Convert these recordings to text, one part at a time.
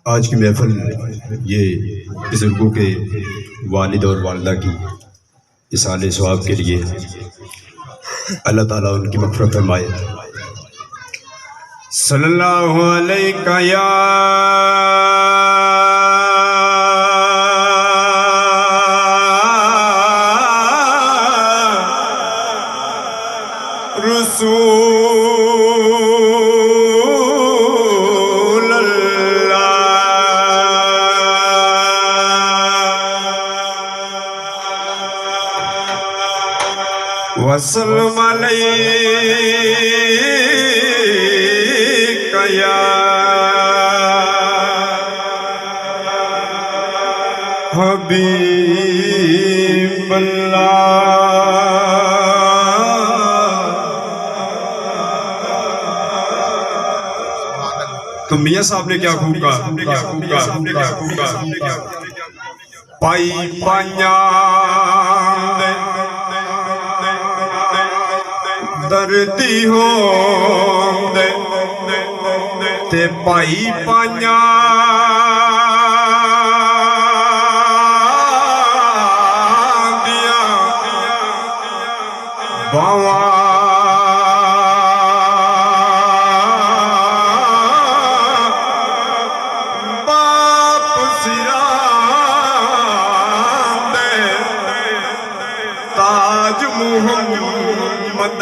आज की महफिल ये बुजुर्गों के वालिद और वालिदा की इसाले सवाब के लिए अल्लाह ताला उनकी मग़फ़िरत फरमाए। सल्लल्लाहु अलैका या रसूल अल्लाह वसल्लम अलैका या हबीब अल्लाह। तो मियाँ साहब ने क्या खूब कहा, पाई पाइया दर्दी हो ते पाई पाइया दिया बावा ताज मुहम्मद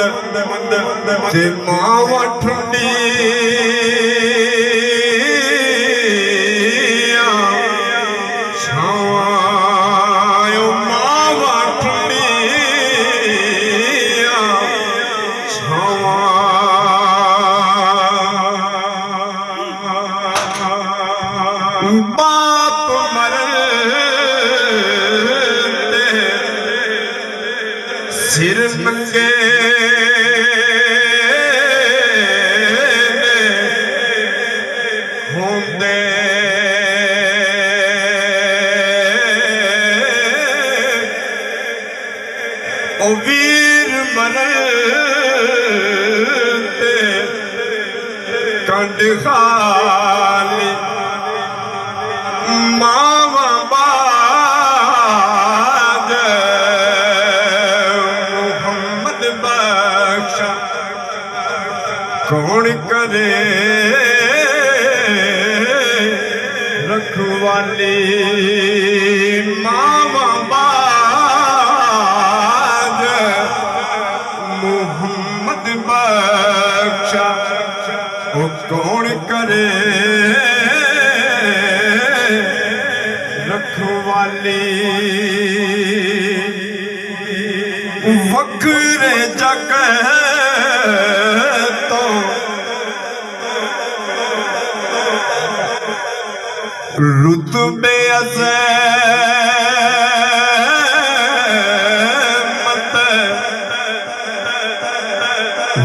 ते मावा ठंडी छावायो मावा ठंडी छावा बाप मरल सिर मंगे होंदे ओ वीर मरते कंड खाली मावा बाज मुहम्मद बख्शा कौन करे रखवाली मावा बाज मुहम्मद बख्शा ओ कौन करे रखवाली। वक्रे जग तो रुतबे अज़मत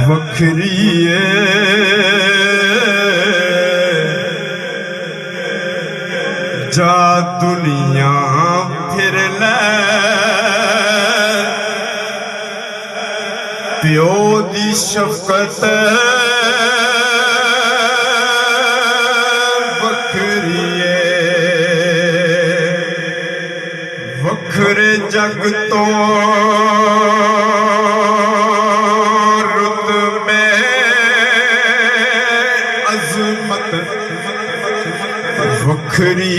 वखरी जा दुनिया फिर ले प्यो दी शफकत वखरी वखरे जग तो रुतबे अज़मत वखरी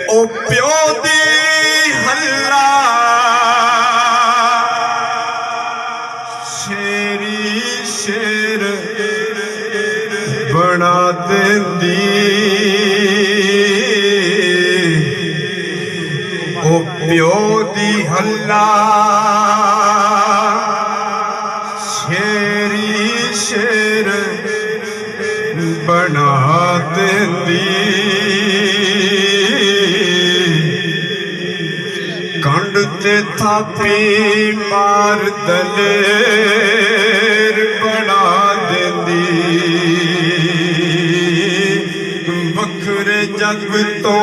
ओ प्यो दी हल्ला शेरी शेर बना देंदी ओ प्यो दी हल्ला शेरी शेर बना देंदी कंड ते थापी मार दलेर बना देंदी वखरे जग तो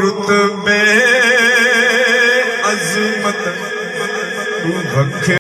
रुतबे अज़मत भक्ष